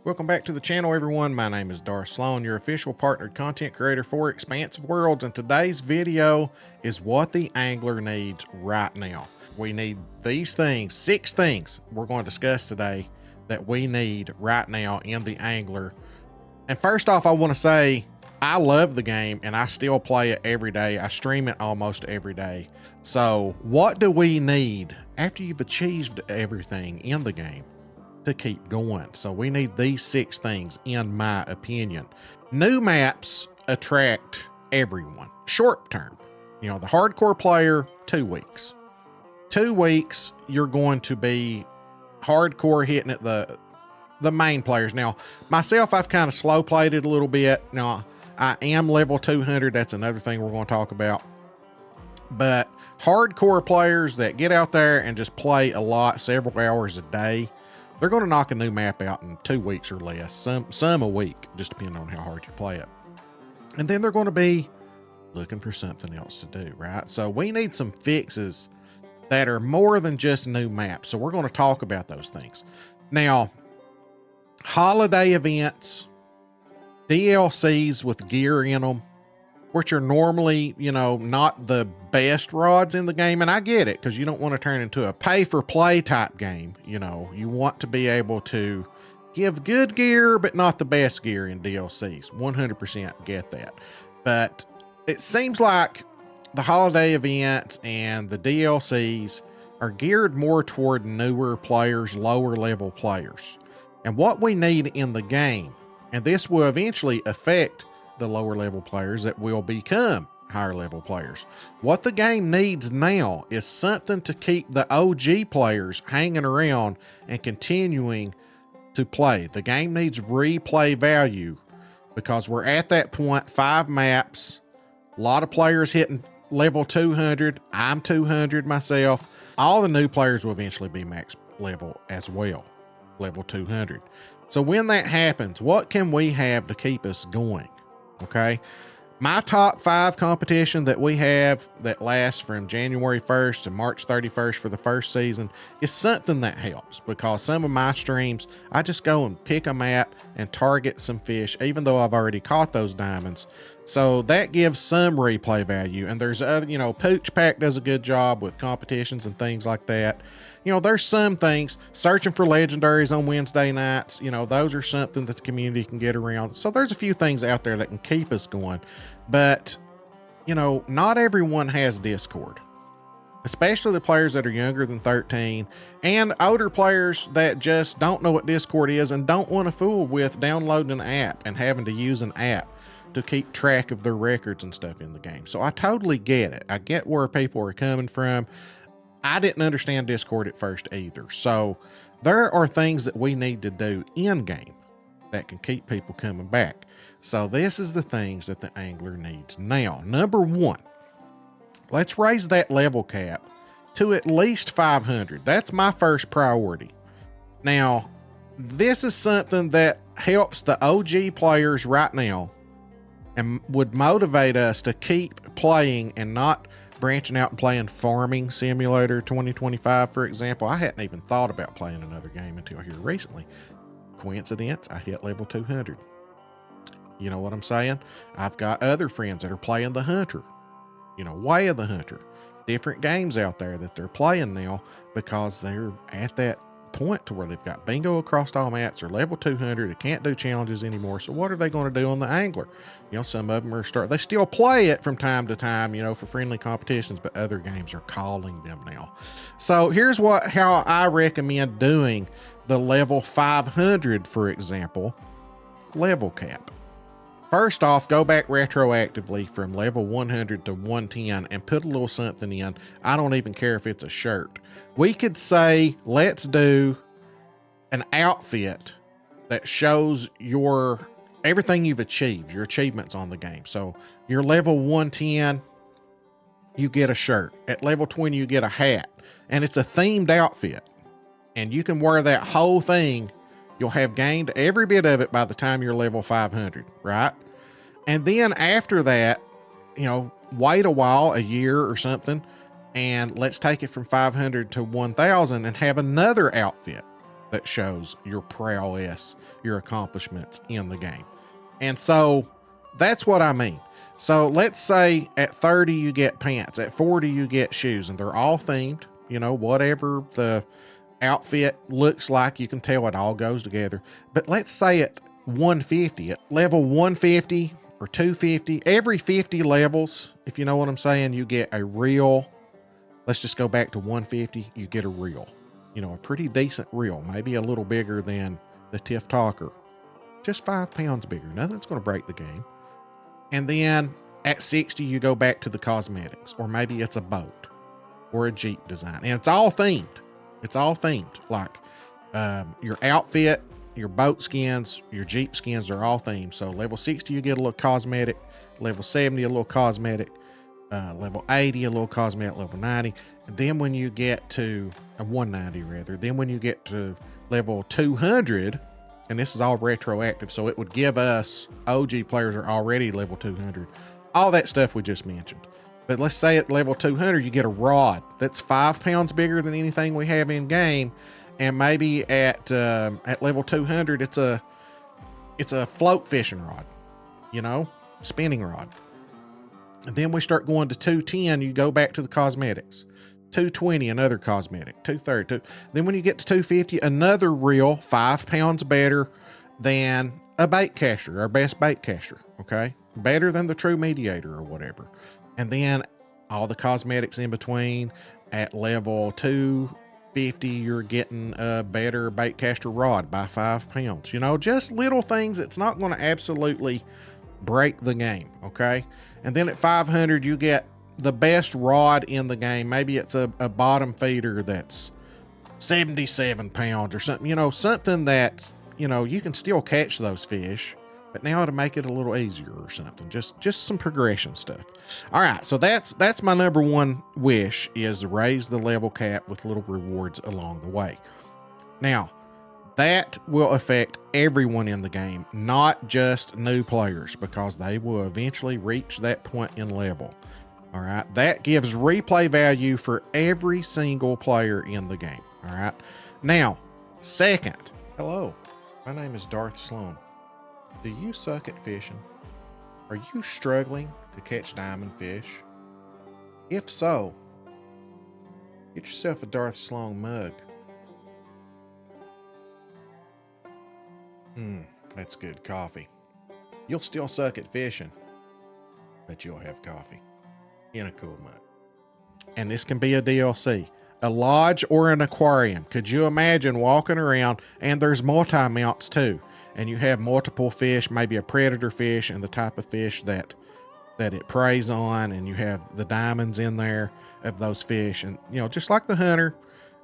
Welcome back to the channel, everyone. My name is Darth Sloan, your official partnered content creator for Expansive Worlds, and today's video is what the angler needs right now. We need these things, 6 things we're going to discuss today that we need right now in the angler. And first off, I want to say I love the game and I still play it every day. I stream it almost every day. So what do we need after you've achieved everything in the game to keep going? So we need these 6 things, in my opinion. New maps attract everyone short term. You know, the hardcore player, 2 weeks. 2 weeks, you're going to be hardcore hitting at the main players. Now, myself, I've kind of slow played it a little bit. Now, I am level 200. That's another thing we're going to talk about. But hardcore players that get out there and just play a lot, several hours a day, they're going to knock a new map out in 2 weeks or less, some a week, just depending on how hard you play it. And then they're going to be looking for something else to do, right? So we need some fixes that are more than just new maps. So we're going to talk about those things. Now, holiday events, DLCs with gear in them, which are normally, you know, not the best rods in the game. And I get it, because you don't want to turn into a pay for play type game. You know, you want to be able to give good gear, but not the best gear in DLCs. 100% get that. But it seems like the holiday events and the DLCs are geared more toward newer players, lower level players. And what we need in the game, and this will eventually affect the lower level players that will become higher level players. What the game needs now is something to keep the OG players hanging around and continuing to play. The game needs replay value, because we're at that point, 5 maps, a lot of players hitting level 200. I'm 200 myself. All the new players will eventually be max level as well, level 200. So when that happens, what can we have to keep us going? Okay, my top 5 competition that we have that lasts from January 1st to March 31st for the first season is something that helps, because some of my streams, I just go and pick a map and target some fish, even though I've already caught those diamonds. So that gives some replay value. And there's other, you know, Pooch Pack does a good job with competitions and things like that. You know, there's some things, searching for legendaries on Wednesday nights, you know, those are something that the community can get around. So there's a few things out there that can keep us going. But, you know, not everyone has Discord, especially the players that are younger than 13 and older players that just don't know what Discord is and don't want to fool with downloading an app and having to use an app to keep track of their records and stuff in the game. So I totally get it. I get where people are coming from. I didn't understand Discord at first either. So there are things that we need to do in game that can keep people coming back. So this is the things that the angler needs now. Number 1, let's raise that level cap to at least 500. That's my first priority. Now, this is something that helps the OG players right now and would motivate us to keep playing and not branching out and playing Farming Simulator 2025, for example. I hadn't even thought about playing another game until here recently. Coincidence, I hit level 200. You know what I'm saying? I've got other friends that are playing the Hunter, you know, Way of the Hunter, different games out there that they're playing now, because they're at that point to where they've got bingo across all maps, or level 200, they can't do challenges anymore. So what are they going to do on the angler? You know, some of them are they still play it from time to time, you know, for friendly competitions, but other games are calling them now. So here's how I recommend doing the level 500, for example, level cap. First off, go back retroactively from level 100 to 110 and put a little something in. I don't even care if it's a shirt. We could say, let's do an outfit that shows everything you've achieved, your achievements on the game. So you're level 110, you get a shirt. At level 20, you get a hat, and it's a themed outfit. And you can wear that whole thing. You'll have gained every bit of it by the time you're level 500, right? And then after that, you know, wait a while, a year or something, and let's take it from 500 to 1000 and have another outfit that shows your prowess, your accomplishments in the game. And so that's what I mean. So let's say at 30 you get pants, at 40 you get shoes, and they're all themed, you know, whatever the outfit looks like, you can tell it all goes together. But let's say at 150, at level 150 or 250, every 50 levels, if you know what I'm saying, you get a reel. Let's just go back to 150, you get a reel. You know, a pretty decent reel, maybe a little bigger than the Tiff Talker. Just 5 pounds bigger. Nothing's going to break the game. And then at 60, you go back to the cosmetics, or maybe it's a boat or a Jeep design. And it's all themed. It's all themed. Like your outfit, your boat skins, your Jeep skins are all themed. So level 60, you get a little cosmetic. Level 70, a little cosmetic. Level 80, a little cosmetic. Level 90. And then when you get to 190 rather, then when you get to level 200, and this is all retroactive, so it would give us OG players are already level 200. All that stuff we just mentioned. But let's say at level 200, you get a rod that's 5 pounds bigger than anything we have in game. And maybe at level 200, it's a float fishing rod, you know, spinning rod. And then we start going to 210, you go back to the cosmetics. 220, another cosmetic. 230. Then when you get to 250, another reel, 5 pounds better than a bait caster, our best bait caster. Okay, better than the True Mediator or whatever. And then all the cosmetics in between. At level 250, you're getting a better bait caster rod by 5 pounds. You know, just little things. It's not going to absolutely break the game. Okay, and then at 500, you get the best rod in the game. Maybe it's a bottom feeder that's 77 pounds or something, you know, something that, you know, you can still catch those fish, but now to make it a little easier or something, just some progression stuff. All right. So that's my number one wish, is to raise the level cap with little rewards along the way. Now that will affect everyone in the game, not just new players, because they will eventually reach that point in level. All right, that gives replay value for every single player in the game. All right, now, second, hello, my name is Darth Sloan. Do you suck at fishing? Are you struggling to catch diamond fish? If so, get yourself a Darth Sloan mug. That's good coffee. You'll still suck at fishing, but you'll have coffee in a cool mug. And this can be a DLC, a lodge, or an aquarium. Could you imagine walking around, and there's multi-mounts too, and you have multiple fish, maybe a predator fish and the type of fish that it preys on, and you have the diamonds in there of those fish, and you know, just like the hunter,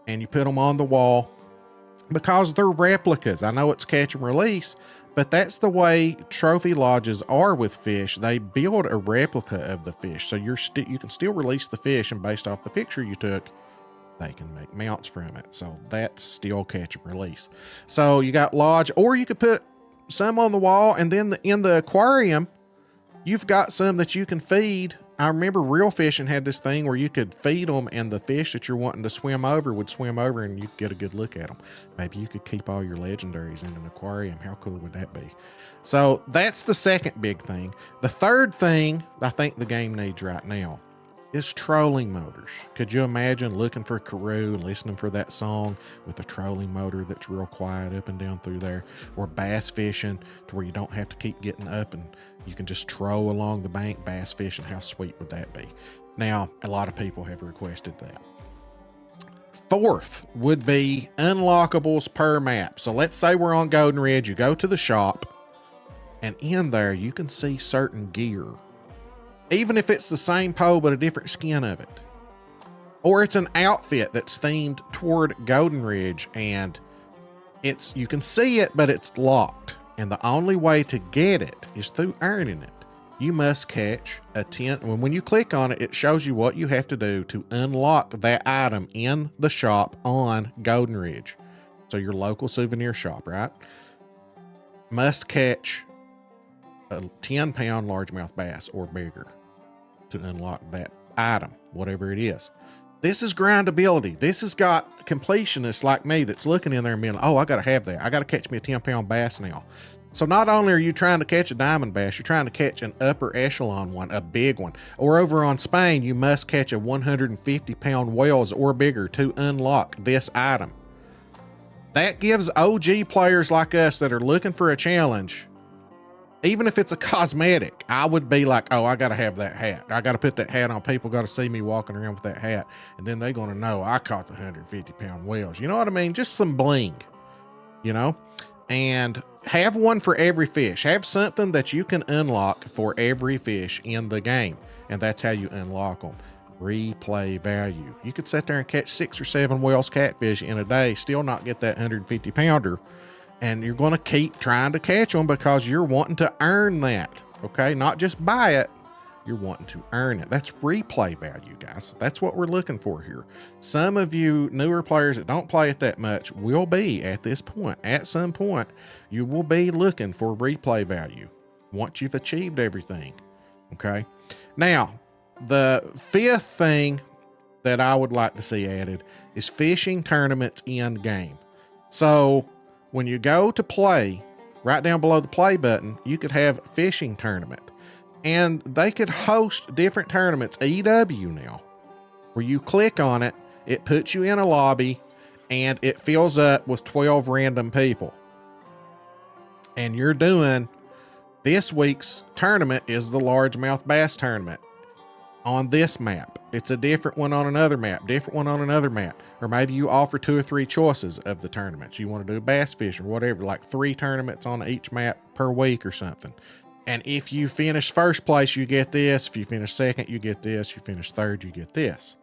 and you put them on the wall because they're replicas. I know it's catch and release, but that's the way trophy lodges are with fish. They build a replica of the fish, so you can still release the fish, and based off the picture you took, they can make mounts from it. So that's still catch and release. So you got lodge, or you could put some on the wall, and then in the aquarium, you've got some that you can feed. I remember Real Fishing had this thing where you could feed them, and the fish that you're wanting to swim over would swim over, and you get a good look at them. Maybe you could keep all your legendaries in an aquarium. How cool would that be? So that's the second big thing. The third thing I think the game needs right now is trolling motors. Could you imagine looking for Karoo and listening for that song with a trolling motor that's real quiet up and down through there? Or bass fishing to where you don't have to keep getting up and you can just troll along the bank bass fishing. How sweet would that be? Now, a lot of people have requested that. Fourth would be unlockables per map. So let's say we're on Golden Ridge. You go to the shop, and in there you can see certain gear, even if it's the same pole but a different skin of it. Or it's an outfit that's themed toward Golden Ridge, and you can see it, but it's locked. And the only way to get it is through earning it. You must catch a 10. When you click on it, it shows you what you have to do to unlock that item in the shop on Golden Ridge. So your local souvenir shop, right? Must catch a 10-pound largemouth bass or bigger to unlock that item, whatever it is. This is grindability. This has got completionists like me that's looking in there and being like, oh, I got to have that. I got to catch me a 10-pound bass now. So not only are you trying to catch a diamond bass, you're trying to catch an upper echelon one, a big one. Or over on Spain, you must catch a 150-pound whales or bigger to unlock this item. That gives OG players like us that are looking for a challenge, even if it's a cosmetic, I would be like, oh, I got to have that hat. I got to put that hat on. People got to see me walking around with that hat. And then they're going to know I caught the 150-pound whales. You know what I mean? Just some bling, you know? And have one for every fish. Have something that you can unlock for every fish in the game. And that's how you unlock them. Replay value. You could sit there and catch 6 or 7 whales catfish in a day, still not get that 150-pounder. And you're going to keep trying to catch them because you're wanting to earn that. Okay. Not just buy it. You're wanting to earn it. That's replay value, guys. That's what we're looking for here. Some of you newer players that don't play it that much will be at this point. At some point, you will be looking for replay value once you've achieved everything. Okay. Now, the 5th thing that I would like to see added is fishing tournaments in game. So when you go to play, right down below the play button, you could have fishing tournament. And they could host different tournaments, EW now, where you click on it, it puts you in a lobby, and it fills up with 12 random people. And you're doing, this week's tournament is the largemouth bass tournament on this map. It's a different one on another map, different one on another map. Or maybe you offer 2 or 3 choices of the tournaments. You want to do bass fish or whatever, like 3 tournaments on each map per week or something. And if you finish first place, you get this. If you finish second, you get this. You finish third, you get this.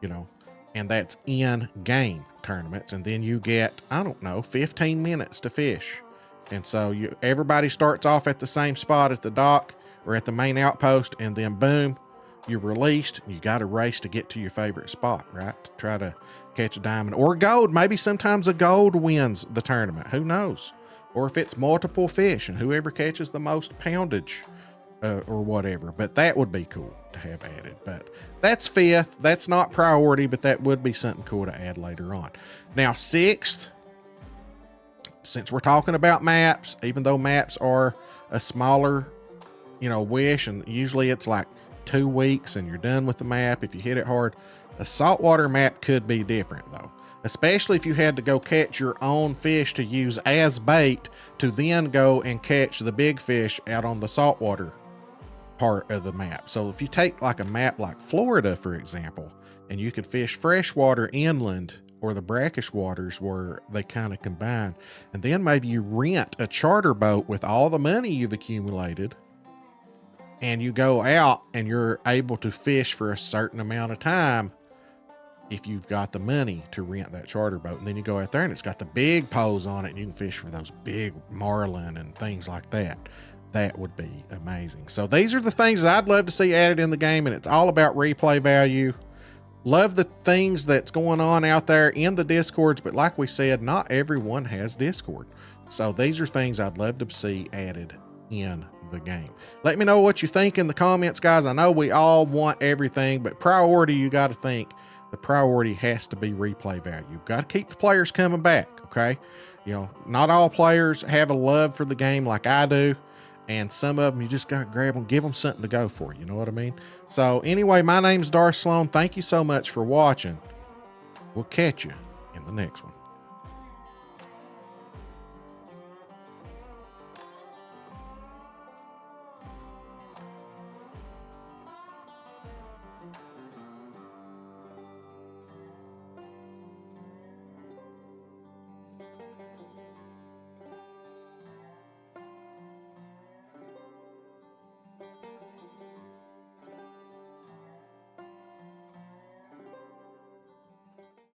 You know, and that's in game tournaments. And then you get, I don't know, 15 minutes to fish. And so everybody starts off at the same spot at the dock or at the main outpost, and then boom, you're released. You got to race to get to your favorite spot, right? To try to catch a diamond or gold. Maybe sometimes a gold wins the tournament. Who knows? Or if it's multiple fish and whoever catches the most poundage or whatever. But that would be cool to have added. But that's 5th. That's not priority, but that would be something cool to add later on. Now, 6th, since we're talking about maps, even though maps are a smaller, you know, wish, and usually it's like 2 weeks and you're done with the map if you hit it hard. A saltwater map could be different though, especially if you had to go catch your own fish to use as bait to then go and catch the big fish out on the saltwater part of the map. So if you take like a map like Florida, for example, and you could fish freshwater inland or the brackish waters where they kind of combine, and then maybe you rent a charter boat with all the money you've accumulated, and you go out and you're able to fish for a certain amount of time if you've got the money to rent that charter boat. And then you go out there and it's got the big poles on it and you can fish for those big marlin and things like that. That would be amazing. So these are the things that I'd love to see added in the game, and it's all about replay value. Love the things that's going on out there in the Discords, but like we said, not everyone has Discord. So these are things I'd love to see added in the game. Let me know what you think in the comments, guys. I know we all want everything, but priority, you got to think the priority has to be replay value. You've got to keep the players coming back. Okay. You know, not all players have a love for the game like I do. And some of them, you just got to grab them, give them something to go for. You know what I mean? So anyway, my name's Darth Sloan. Thank you so much for watching. We'll catch you in the next one.